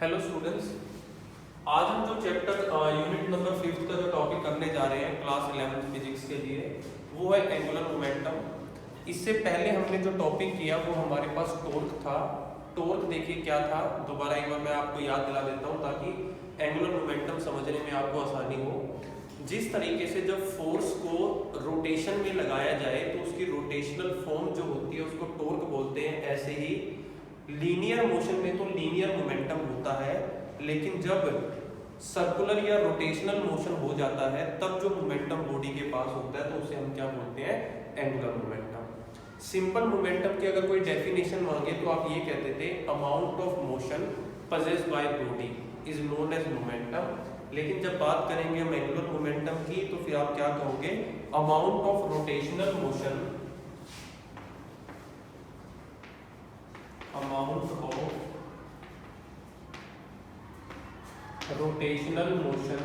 Hello students, आज हम जो चैप्टर यूनिट नंबर 5 का जो टॉपिक करने जा रहे हैं क्लास 11th फिजिक्स के लिए, वो है एंगुलर मोमेंटम। इससे पहले हमने जो टॉपिक किया वो हमारे पास टॉर्क था। टॉर्क देखिए क्या था, दोबारा एक बार मैं आपको याद दिला देता हूँ ताकि एंगुलर मोमेंटम समझने में आपको आसानी हो। जिस तरीके से जब फोर्स को रोटेशन में लगाया जाए तो उसकी रोटेशनल फॉर्म जो होती है उसको टॉर्क बोलते हैं, ऐसे ही लीनियर मोशन में तो लीनियर मोमेंटम होता है, लेकिन जब सर्कुलर या रोटेशनल मोशन हो जाता है तब जो मोमेंटम बॉडी के पास होता है तो उसे हम क्या बोलते हैं, एंगुलर मोमेंटम। सिंपल मोमेंटम की अगर कोई डेफिनेशन मांगे तो आप ये कहते थे amount of motion possessed by body is known as momentum. लेकिन जब बात करेंगे हम एंगुलर मोमेंटम की तो फिर आप क्या कहोगे, amount of rotational motion, amount of rotational motion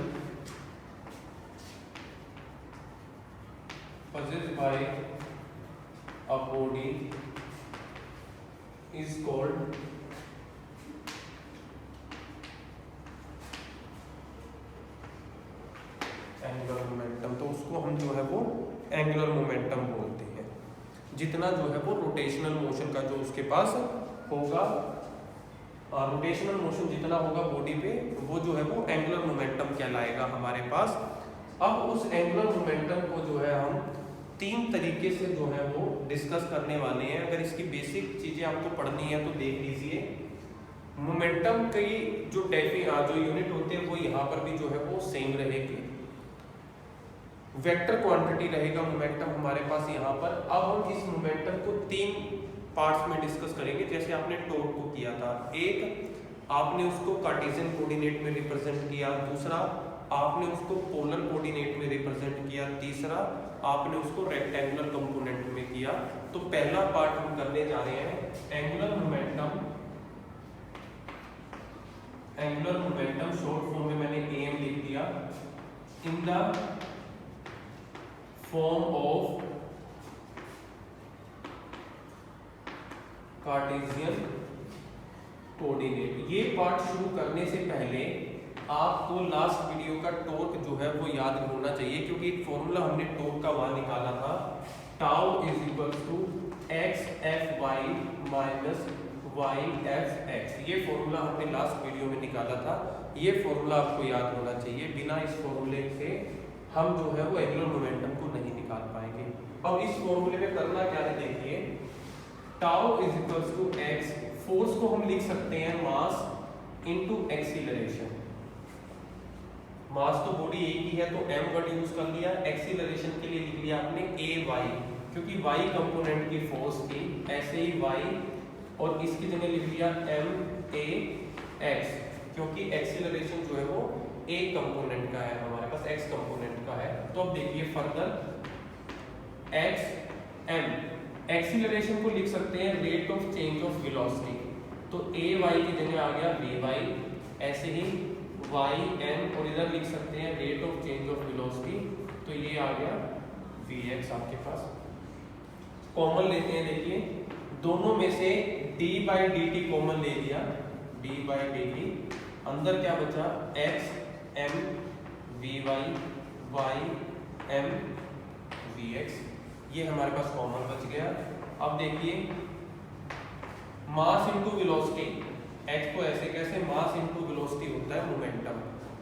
possessed by a body is called angular momentum. तो उसको हम जो है वो एंगुलर मोमेंटम बोलते हैं। जितना जो है वो रोटेशनल मोशन का जो उसके पास होगा, रोटेशनल मोशन जितना होगा बॉडी पे, वो जो है वो एंगुलर मोमेंटम कहलाएगा हमारे पास। अब उस एंगुलर मोमेंटम को जो है हम तीन तरीके से जो है वो डिस्कस करने वाले हैं। अगर इसकी बेसिक चीजें आपको पढ़नी है तो देख लीजिए। मोमेंटम की जो यूनिट होते हैं वो यहाँ पर भी जो है वो सेम रहेगी। वेक्टर क्वांटिटी रहेगा मोमेंटम हमारे पास यहाँ पर। अब हम इस मोमेंटम को तीन पार्ट्स में डिस्कस करेंगे, जैसे आपने टॉर्क को किया था। एक, आपने उसको कार्टेशियन कोऑर्डिनेट में रिप्रेजेंट किया। दूसरा, आपने उसको पोलर कोऑर्डिनेट में रिप्रेजेंट किया। तीसरा, आपने उसको रेक्टेंगुलर कंपोनेंट में किया। तो पहला पार्ट हम करने जा रहे हैं angular momentum. Angular momentum short form में मैंने एम लिख दिया, in the form of Cartesian coordinate. ये पार्ट शुरू करने से पहले आपको लास्ट वीडियो का टॉर्क जो है वो याद होना चाहिए, क्योंकि एक फॉर्मूला हमने टॉर्क का वहां निकाला था, tau is equal to x f y minus y f x. ये फॉर्मूला हमने लास्ट वीडियो में निकाला था। ये फॉर्मूला आपको याद होना चाहिए। बिना इस फॉर्मूले से हम जो है वो एंगुलर मोमेंटम को नहीं निकाल पाएंगे। अब इस फॉर्मूले में करना क्या है, देखिए, tau is equal to x. Force को हम लिख सकते हैं मास इनटू एक्सीलरेशन। मास तो बॉडी एक ही है तो m वर्ड यूज कर लिया। एक्सीलरेशन के लिए लिख लिया आपने a y, क्योंकि y कंपोनेंट की फोर्स थी, ऐसे ही y, और इसकी जगह लिख लिया m a x, क्योंकि एक्सीलरेशन जो है वो a कंपोनेंट का है, हमारे पास x कंपोनेंट का है। तो अब देखिए फर्दर x m, एक्सीलरेशन को लिख सकते हैं rate of change of velocity. तो a y की जगह आ गया v y, ऐसे ही y m, और इधर लिख सकते हैं rate of change of velocity, तो ये आ गया v x आपके पास। कॉमन लेते हैं, देखिए दोनों में से d by D T common ले लिया, d बाई डी टी, अंदर क्या बचा, x m v y y m v x, ये हमारे पास कॉमन बच गया। अब देखिए मास इनटू वेलोसिटी, h को ऐसे कैसे, मास इनटू वेलोसिटी होता है मोमेंटम।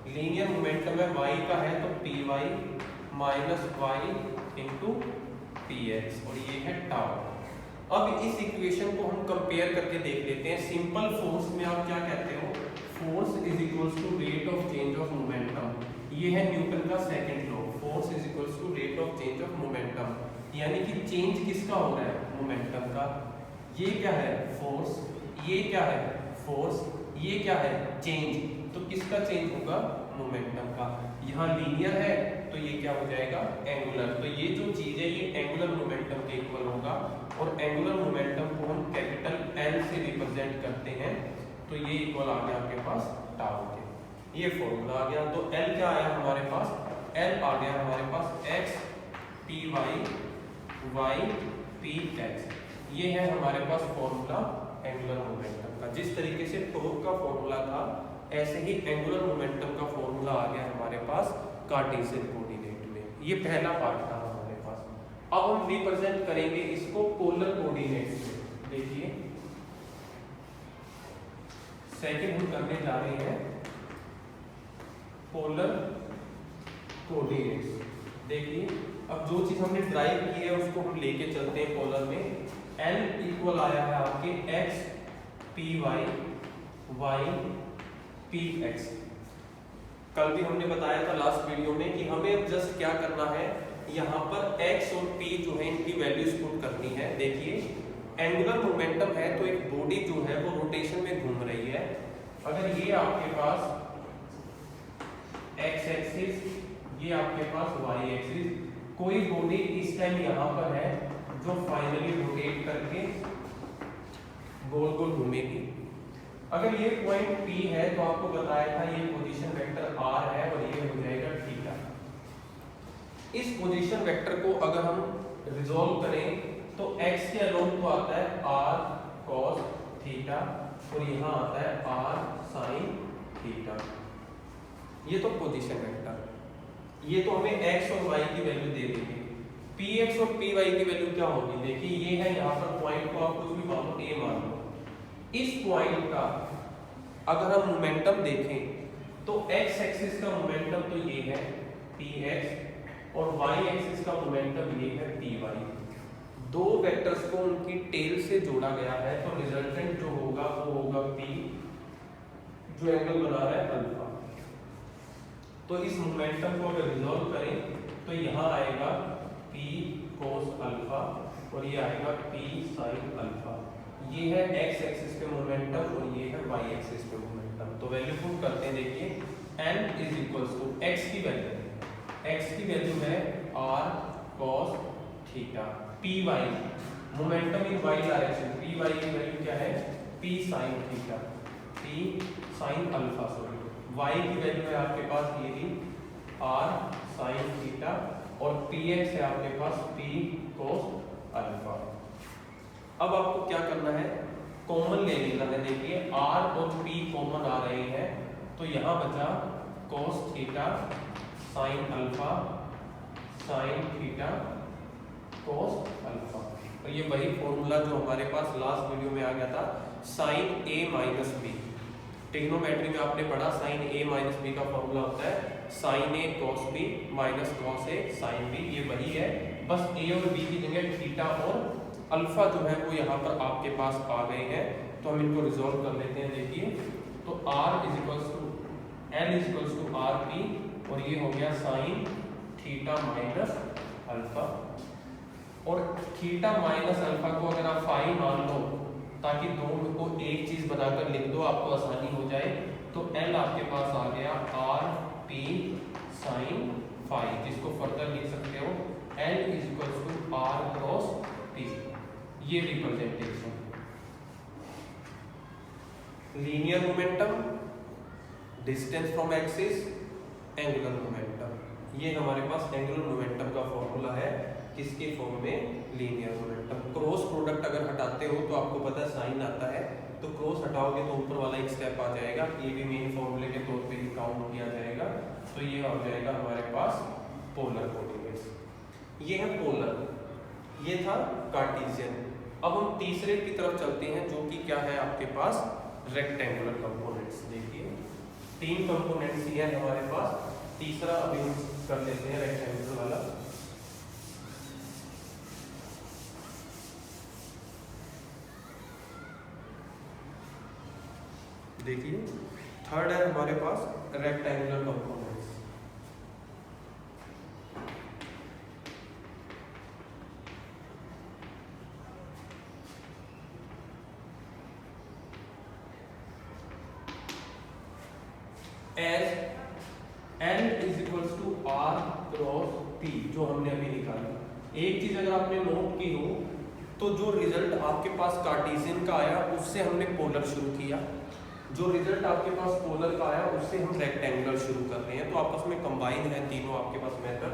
लीनियर मोमेंटम है, y का है तो py minus y into px, और ये है टाउ। अब इस इक्वेशन को हम कंपेयर करके देख लेते हैं। सिंपल फोर्स में आप क्या कहते हो, force is equals to rate of change of momentum. ये है न्यूटन का second law, force is equals to rate of change of momentum, यानी कि चेंज किसका हो रहा है, मोमेंटम का। ये क्या है, फोर्स, ये क्या है, फोर्स, ये क्या है, चेंज। तो किसका चेंज होगा, मोमेंटम का। यहाँ लीनियर है तो ये क्या हो जाएगा, एंगुलर। तो ये जो चीज है ये एंगुलर मोमेंटम के इक्वल होगा, और एंगुलर मोमेंटम को हम कैपिटल L से रिप्रेजेंट करते हैं। तो ये इक्वल आ गया आपके पास टाउ के, ये फॉर्मूला आ गया। तो L क्या आया हमारे पास, L आ गया हमारे पास x p y y p x। ये है हमारे पास फॉर्मूला एंगुलर मोमेंटम का। जिस तरीके से टॉर्क का फॉर्मूला था ऐसे ही एंगुलर मोमेंटम का फॉर्मूला आ गया हमारे पास कार्टेशियन कोऑर्डिनेट में। ये पहला पार्ट था हमारे पास। अब हम रिप्रेजेंट करेंगे इसको पोलर कोऑर्डिनेट्स में। देखिए सेकंड हम करने जा रहे हैं पोलर कोऑर्डिनेट्स। देखिए अब जो चीज हमने ड्राइव की है उसको हम लेके चलते हैं पोलर में। L इक्वल आया है आपके x p y y P x. कल भी हमने बताया था लास्ट वीडियो में कि हमें अब जस्ट क्या करना है, यहाँ पर x और p जो है इनकी वैल्यूज पुट करनी है। देखिए एंगुलर मोमेंटम है तो एक बॉडी जो है वो रोटेशन में घूम रही है। अगर ये आपके पास x एक्सिस, ये आपके पास y एक्सिस, कोई बॉडी इस टाइम यहाँ पर है जो फाइनली रोटेट करके गोल गोल घूमेगी। अगर ये पॉइंट P है तो आपको बताया था ये पोजीशन वेक्टर R है और ये हो जाएगा थीटा। इस पोजीशन वेक्टर को अगर हम रिजॉल्व करें तो x के अलोंग तो आता है R cos थीटा और यहाँ आता है R sin थीटा। ये तो पोजीशन वेक्टर, ये तो हमें x और y की वैल्यू दे देंगे। px और py की वैल्यू क्या होगी? देखिए ये है यहाँ पर पॉइंट को आप कुछ भी मानो a मान लो। इस पॉइंट का अगर हम मोमेंटम देखें तो x एक्सिस का मोमेंटम तो ये है px और y एक्सिस का मोमेंटम ये है py। दो वेक्टर्स को उनकी टेल से जोड़ा गया है तो रिजल्टेंट जो होगा वो होगा p जो एंगल बना रहा है अल्फा। तो इस मोमेंटम को अगर रिजॉल्व करें तो यहाँ आएगा p cos अल्फा और ये आएगा p sin अल्फा। ये है x एक्सिस पे मोमेंटम और ये है y एक्सिस पे मोमेंटम। तो वैल्यू पुट करते हैं। देखिए n is equals to x की वैल्यू है r cos theta, py momentum in y direction, py की वैल्यू क्या है p sin theta, p sin alpha sorry. y की वैल्यू है आपके पास ये भी r sin थीटा और px है आपके पास p cos अल्फा। अब आपको क्या करना है, कॉमन ले लेना है। देखिए r और p कॉमन आ रहे हैं तो यहाँ बचा cos theta sin alpha sin theta cos alpha. और ये वही फॉर्मूला जो हमारे पास लास्ट वीडियो में आ गया था sin a minus b। Trigonometry में आपने पढ़ा sin a माइनस b का फॉर्मूला होता है sin a cos b minus cos a sin b। ये वही है, बस a और b की जगह थीटा और अल्फा जो है वो यहाँ पर आपके पास आ गए हैं। तो हम इनको रिजॉल्व कर लेते हैं। देखिए तो r is equals to l is equals to R P और ये हो गया sin थीटा माइनस अल्फा। और थीटा माइनस अल्फा को अगर आप फाई मान लो ताकि दोनों को एक चीज बनाकर लिख दो आपको आसानी हो जाए, तो l आपके पास आ गया आर पी साइन फाई, जिसको फर्दर लिख सकते हो l is equals to R cross p। ये representation linear momentum, distance from axis, angular momentum. ये हमारे पास एंगुलर मोमेंटम का फॉर्मूला है किसके फॉर्म में, लीनियर मोमेंटम। क्रॉस प्रोडक्ट अगर हटाते हो तो आपको पता है साइन आता है, तो क्रॉस हटाओगे तो ऊपर वाला एक स्टेप आ जाएगा, ये भी मेन फॉर्मूले के तौर पे ही काउंट किया जाएगा। तो ये हो जाएगा हमारे पास पोलर कोऑर्डिनेट्स। ये है पोलर, ये था कार्टेशियन। अब हम तीसरे की तरफ चलते हैं जो कि क्या है आपके पास रेक्टेंगुलर कंपोनेंट्स। देखिए 3 कंपोनेंट्स ही हैं हमारे पास, तीसरा अभी हम कर लेते हैं रेक्टेंगुलर वाला। देखिए थर्ड है हमारे पास rectangular components. As L is equals to R cross P जो हमने अभी निकाला। एक चीज अगर आपने नोट की हो तो जो रिजल्ट आपके पास कार्टेशियन का आया उससे हमने पोलर शुरू किया, जो रिजल्ट आपके पास पोलर का आया उससे हम रेक्टेंगुलर शुरू कर रहे हैं। तो आपस में कंबाइन है तीनों आपके पास मेथड।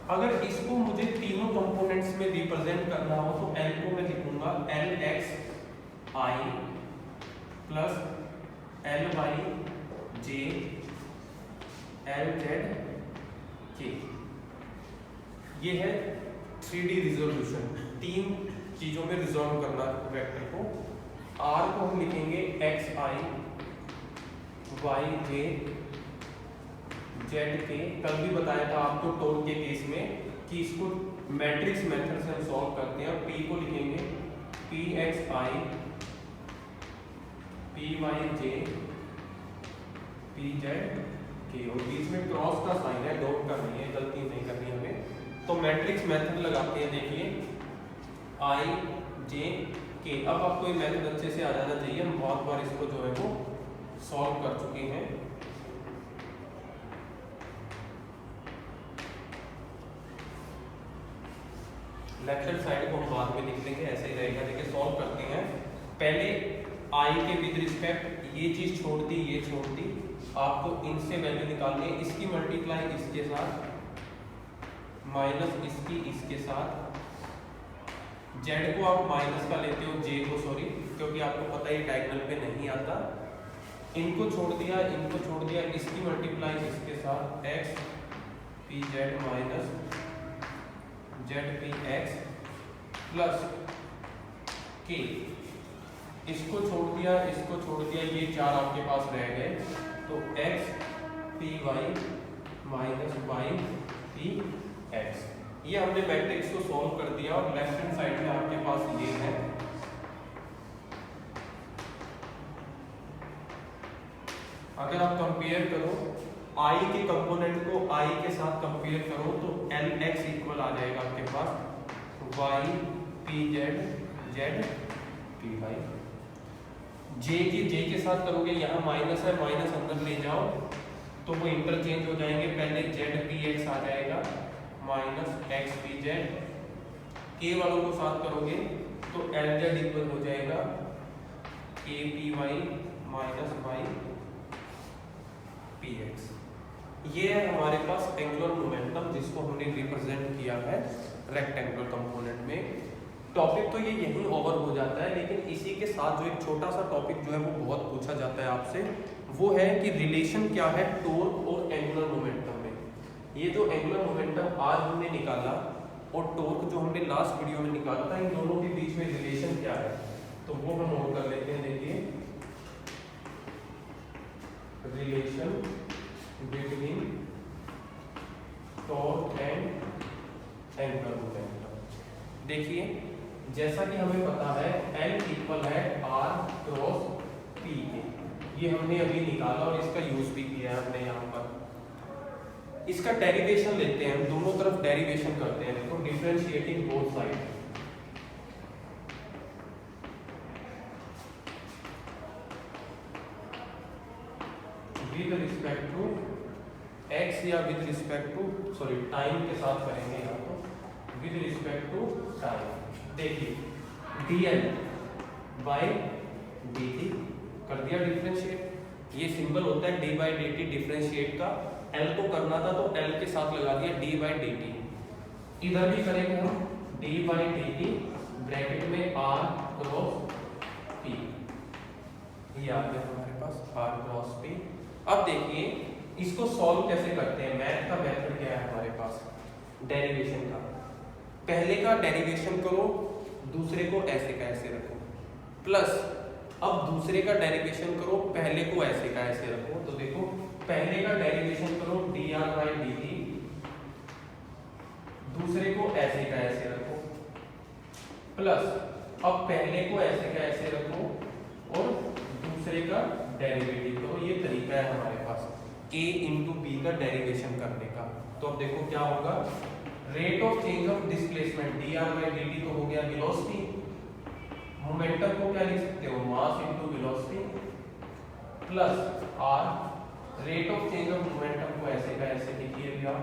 अगर इसको मुझे तीनों कंपोनेंट्स में रिप्रेजेंट करना हो तो L को मैं लिखूंगा LX I plus L Y J L Z के। ये है 3D रिजोल्यूशन, 3 चीजों में रिजोल्व करना वेक्टर को। आर को हम लिखेंगे एक्स आई वाई जे जेड के। कल भी बताया था आपको टोर के केस में कि इसको मैट्रिक्स मेथड से हम सॉल्व करते हैं। पी को लिखेंगे P x i P Y j P z k, और बीच में क्रॉस का साइन है, डॉट का नहीं है, गलती नहीं करनी हमें। तो मैट्रिक्स मेथड लगाते हैं, देखिए आई जे के। अब आपको ये मेथड अच्छे से आ जाना चाहिए, हम बहुत बार इसको जो है वो सॉल्व कर चुके हैं। लेफ्ट हैंड साइड को हम बाद में लिख देंगे, ऐसे ही रहेगा। देखिए सॉल्व करते हैं। पहले आई के विद रिस्पेक्ट ये चीज छोड़ दी, ये छोड़ दी, आपको इनसे वैल्यू निकालनी है। इसकी मल्टीप्लाई इसके साथ माइनस इसकी इसके साथ। जेड को आप माइनस का लेते हो, जे को सॉरी, क्योंकि आपको पता है डायगोनल पे नहीं आता। इनको छोड़ दिया, इनको छोड़ दिया, इसकी मल्टीप्लाई इसके साथ x P Z minus Z P x plus के। इसको छोड़ दिया, इसको छोड़ दिया, ये 4 आपके पास रह गए। तो x P y minus y P x. ये हमने मैट्रिक्स को सॉल्व कर दिया, और लेफ्ट हैंड साइड में आपके पास ये है। अगर आप कंपेयर करो आई के कंपोनेंट को आई के साथ कंपेयर करो तो एल एक्स इक्वल आ जाएगा आपके पास Y P Z Z P Y. J के साथ करोगे, यहाँ माइनस है, माइनस अंदर ले जाओ तो वो इंटरचेंज हो जाएंगे। पहले जेड पी एक्स आ जाएगा माइनस एक्स पी जेड। के वालों को साथ करोगे तो एल जेड इक्वल हो जाएगा के P y minus y P x. ये है हमारे पास एंगुलर मोमेंटम, जिसको हमने रिप्रेजेंट किया है रेक्टेंगुलर कंपोनेंट में। टॉपिक तो ये यहीं ओवर हो जाता है, लेकिन इसी के साथ जो एक छोटा सा टॉपिक जो है वो बहुत पूछा जाता है आपसे, वो है कि रिलेशन क्या है टॉर्क और एंगुलर मोमेंटम में। ये जो एंगुलर मोमेंटम आज हमने निकाला और टॉर्क जो हमने लास्ट वीडियो में निकाला था, इन दोनों के बीच में रिलेशन क्या है तो वो हम नोट कर लेते हैं। देखिए relation between torque and angular momentum. देखिए जैसा कि हमें पता है L इक्वल है R क्रॉस P के, ये हमने अभी निकाला और इसका यूज भी किया है हमने यहाँ पर। इसका डेरिवेशन लेते हैं, हम दोनों तरफ डेरिवेशन करते हैं। देखो differentiating both side, with respect to x या with respect to sorry time के साथ करेंगे यहाँ तो विद रिस्पेक्ट टू टाइम। देखिए dl बाई dt कर दिया डिफरेंशिएट। ये सिंबल होता है d बाई dt डिफरेंशिएट का। l को करना था तो l के साथ लगा दिया d बाई dt। इधर भी करेंगे हम d बाई dt ब्रैकेट में r क्रॉस p। ये आ गया हमारे पास r क्रॉस p। अब देखिए इसको सॉल्व कैसे करते हैं। मैथ का मेथड क्या है हमारे पास, डेरिवेशन का। पहले का डेरिवेशन करो, दूसरे को ऐसे का ऐसे रखो, प्लस अब दूसरे का डेरिवेशन करो, पहले को ऐसे का ऐसे रखो। तो देखो पहले का डेरिवेशन करो dr बाई dt, दूसरे को ऐसे का ऐसे रखो, प्लस अब पहले को ऐसे का ऐसे रखो और दूसरे का डेरिवेटिव करो। ये तरीका है हमारे पास a इंटू बी का डेरिवेशन करने का। तो अब देखो क्या होगा, rate of change of displacement dr by dt तो हो गया वेलोसिटी। मोमेंटम को क्या लिख सकते हो, mass into velocity, plus r rate of change of momentum को ऐसे का ऐसे लिखिए भैया।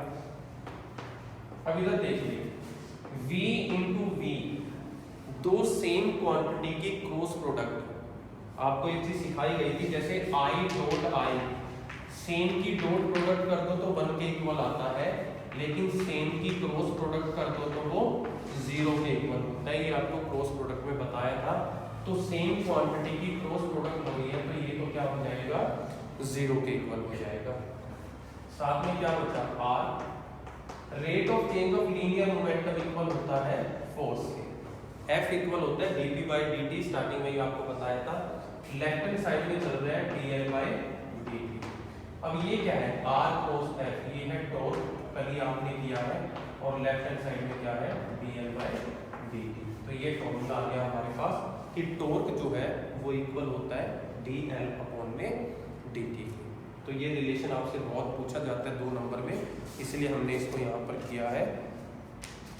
अब इधर देखिए v इंटू v, दो सेम क्वांटिटी की क्रॉस प्रोडक्ट। आपको ये चीज सिखाई गई थी, जैसे i डॉट i सेम की डॉट प्रोडक्ट कर दो तो 1 के इक्वल आता है, लेकिन सेम की क्रॉस प्रोडक्ट कर दो तो वो 0 के इक्वल होता है। ये आपको क्रॉस प्रोडक्ट में बताया था। तो सेम क्वांटिटी की क्रॉस प्रोडक्ट हो रही है, तो ये तो क्या हो जाएगा, 0 के इक्वल हो जाएगा। साथ में क्या बचा, r rate of change of linear momentum equal होता है फोर्स के, F इक्वल होता है dp बाई dt, स्टार्टिंग में ही आपको बताया था। लेफ्ट हैंड साइड में चल रहा है dl बाई dt। अब ये क्या है, r cos F, ये है टॉर्क, कल ही आपने किया है, और लेफ्ट हैंड साइड में क्या है, dl बाई dt। तो ये फॉर्मूला आ गया हमारे पास कि टॉर्क जो है वो इक्वल होता है dl अपॉन में dt। तो ये रिलेशन आपसे बहुत पूछा जाता है 2 नंबर में, इसलिए हमने इसको यहाँ पर किया है।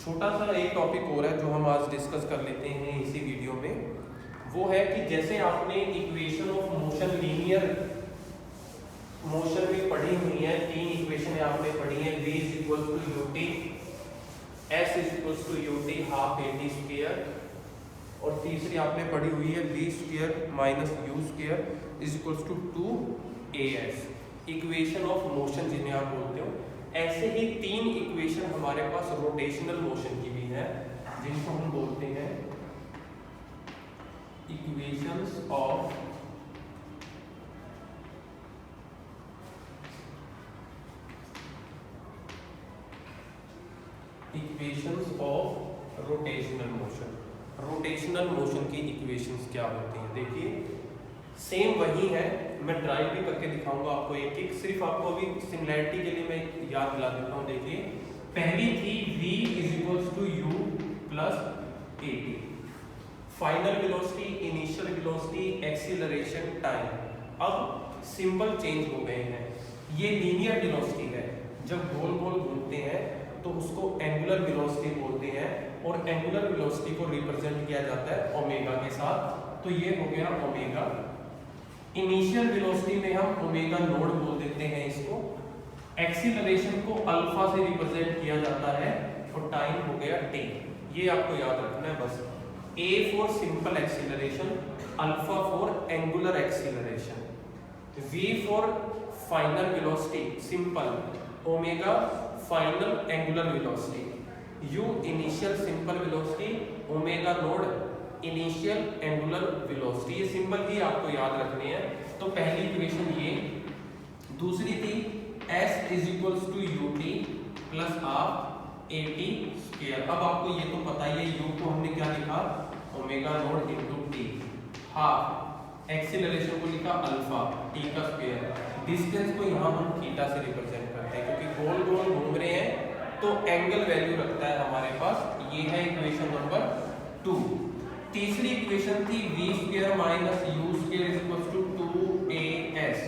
छोटा सा एक टॉपिक और है जो हम आज डिस्कस कर लेते हैं इसी वीडियो में, वो है कि जैसे आपने equation of motion, linear motion में पढ़ी हुई है, 3 इक्वेशन आपने पढ़ी है, v is equal to ut, s is equal to ut half at square, और तीसरी आपने पढ़ी हुई है v square minus u square is equal to 2as, equation of motion जिन्हें आप बोलते हो। ऐसे ही 3 इक्वेशन हमारे पास रोटेशनल मोशन की भी है, जिनको हम बोलते हैं equations of rotational motion. Rotational motion की इक्वेशंस क्या होती हैं, देखिए सेम वही है, मैं ड्राइव भी करके दिखाऊंगा आपको एक एक, सिर्फ आपको अभी सिमिलैरिटी के लिए मैं याद दिला देता हूँ। देखिए पहली थी v is equals to u plus at, final velocity, initial velocity, acceleration, time. अब सिंबल चेंज हो गए हैं, ये लीनियर वेलोसिटी है, जब गोल गोल घूमते हैं तो उसको एंगुलर वेलोसिटी बोलते हैं, और एंगुलर वेलोसिटी को रिप्रेजेंट किया जाता है ओमेगा के साथ, तो ये हो गया ओमेगा। इनिशियल वेलोसिटी में हम ओमेगा नोड बोल देते हैं इसको, एक्सीलरेशन को अल्फा से रिप्रेजेंट किया जाता है, और टाइम हो गया t। ये आपको याद रखना है बस, a for simple acceleration, alpha for angular acceleration, v for final velocity simple, omega final angular velocity, u initial simple velocity, omega node initial angular velocity. ये सिंबल ही आपको याद रखने हैं। तो पहली इक्वेशन ये, दूसरी थी s is equals to ut plus half at square. अब आपको ये तो पता ही है, u को हमने क्या लिखा, omega node into t, half acceleration को लिखा अल्फा, t का स्क्वायर, डिस्टेंस को यहाँ हम थीटा से रिप्रेजेंट करते हैं, क्योंकि गोल गोल घूम रहे हैं तो एंगल वैल्यू रखता है हमारे पास। ये है इक्वेशन नंबर 2। तीसरी इक्वेशन थी v square minus u square is equal to 2as।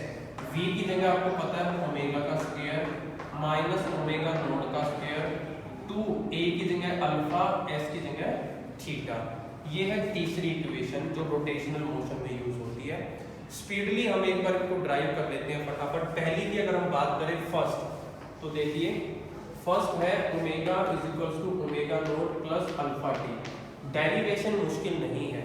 v की जगह आपको पता है ओमेगा का स्क्वायर माइनस ओमेगा नोड का स्क्वायर, 2a की जगह अल्फा, s की जगह थीटा। ये है तीसरी इक्वेशन जो रोटेशनल मोशन में यूज होती है। स्पीडली हम एक बार इसको ड्राइव कर लेते हैं फटाफट। पहली की अगर हम बात करें फर्स्ट, तो देखिए फर्स्ट है omega is equal to omega nought plus alpha t. Derivation मुश्किल नहीं है,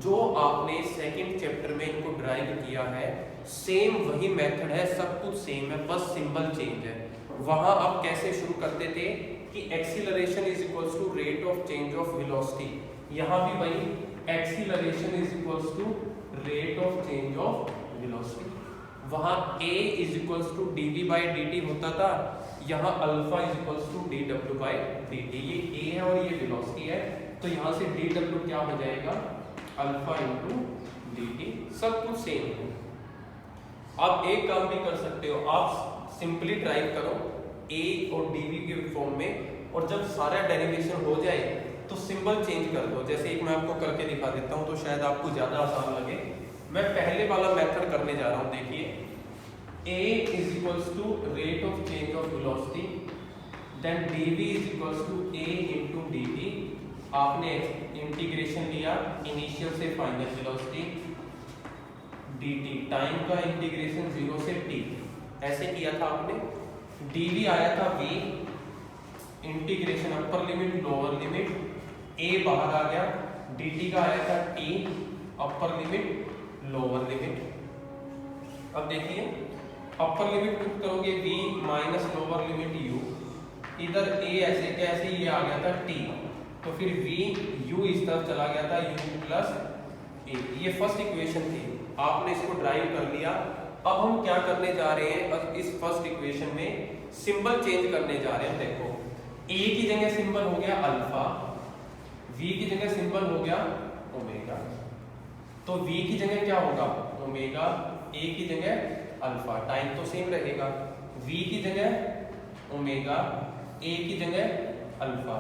जो आपने सेकंड चैप्टर में इनको ड्राइव किया है सेम वही मेथड है, सब कुछ सेम है, बस सिंबल चेंज है। वहां आप कैसे शुरू करते थे कि acceleration is equals to rate of change of velocity, यहाँ भी वही acceleration is equals to rate of change of velocity. वहां a is equals to dv by dt होता था, यहाँ alpha is equals to dw by dt। ये a है और ये वेलोसिटी है, तो यहाँ से dw क्या हो जाएगा, अल्फा इंटू dt, सब कुछ सेम है। आप एक काम भी कर सकते हो, आप सिंपली ड्राइव करो a और dv के फॉर्म में, और जब सारा डेरिवेशन हो जाए तो सिंबल चेंज कर दो। जैसे एक मैं आपको करके दिखा देता हूँ तो शायद आपको ज़्यादा आसान लगे। मैं पहले वाला मेथड करने जा रहा हूँ। देखिए a is equals to rate of change of velocity, then dv is equals to a into dt। आपने इंटीग्रेशन लिया इनिशियल से फाइनल वेलोसिटी, dt टाइम का इंटीग्रेशन 0 से t, ऐसे किया था आपने। dv आया था v, integration upper limit lower limit, a बाहर आ गया, dt का आया था t, upper limit lower limit. अब देखिए अपर लिमिट पुट करोगे v minus lower limit u, इधर a ऐसे कैसे ये आ गया था t, तो फिर v u इस तरफ चला गया था u प्लस ये फर्स्ट इक्वेशन थी, आपने इसको ड्राइव कर लिया। अब हम क्या करने जा रहे हैं, अब इस फर्स्ट इक्वेशन में सिंबल चेंज करने जा रहे हैं। देखो ए की जगह सिंबल हो गया अल्फा, वी की जगह सिंबल हो गया ओमेगा, तो वी की जगह क्या होगा ओमेगा, ए की जगह अल्फा, टाइम तो सेम रहेगा, वी की जगह ओमेगा, ए की जगह अल्फा।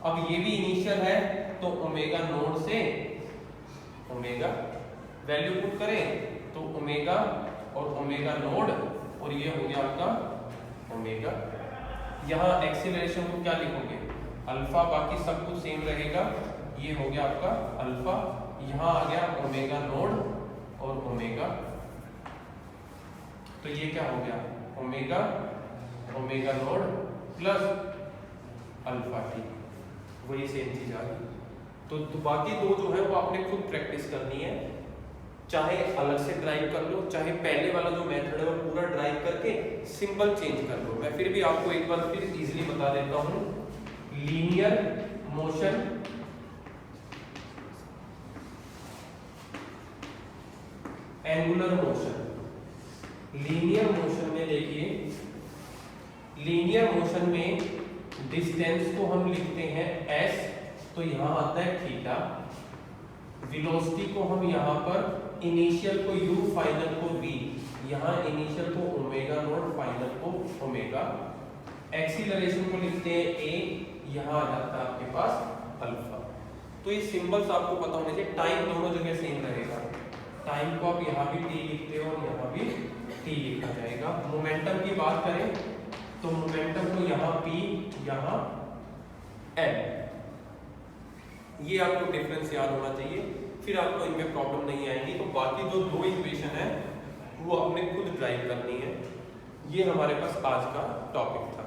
अब ये भी इनिशियल है तो ओमेगा नोड से ओमेगा वैल्यू पुट करें तो ओमेगा और ओमेगा नोड, और ये हो गया आपका ओमेगा। यहाँ एक्सीलरेशन को क्या लिखोगे अल्फा, बाकी सब कुछ सेम रहेगा, ये हो गया आपका अल्फा, यहाँ आ गया ओमेगा नोड और ओमेगा, तो ये क्या हो गया omega omega nought plus alpha T, वही सेम चीज आ गई। तो बाकी दो जो है वो आपने खुद प्रैक्टिस करनी है, चाहे अलग से ड्राइव कर लो, चाहे पहले वाला जो मेथड है वो पूरा ड्राइव करके सिंबल चेंज कर लो। मैं फिर भी आपको एक बार फिर इजीली बता देता हूं, linear motion angular motion. Linear motion में देखिए, लीनियर मोशन में डिस्टेंस को हम लिखते हैं s, तो यहां आता है थीटा, वेलोसिटी को हम यहां पर इनिशियल को u, फाइनल को v, यहां इनिशियल को ओमेगा नॉट, फाइनल को ओमेगा, एक्सीलरेशन को लिखते हैं a, यहां आ जाता है आपके पास अल्फा। तो ये सिंबल्स आपको पता होने चाहिए, टाइम दोनों जगह सेम रहेगा, टाइम को आप यहाँ भी t लिखते हो और यहाँ भी t लिखा जाएगा। मोमेंटम की बात करें तो मोमेंटम को यहाँ p, यहाँ m, ये आपको डिफरेंस याद होना चाहिए, फिर आपको इनमें प्रॉब्लम नहीं आएगी। तो बाकी जो दो इक्वेशन है वो आपने खुद ड्राइव करनी है। ये हमारे पास आज का टॉपिक था।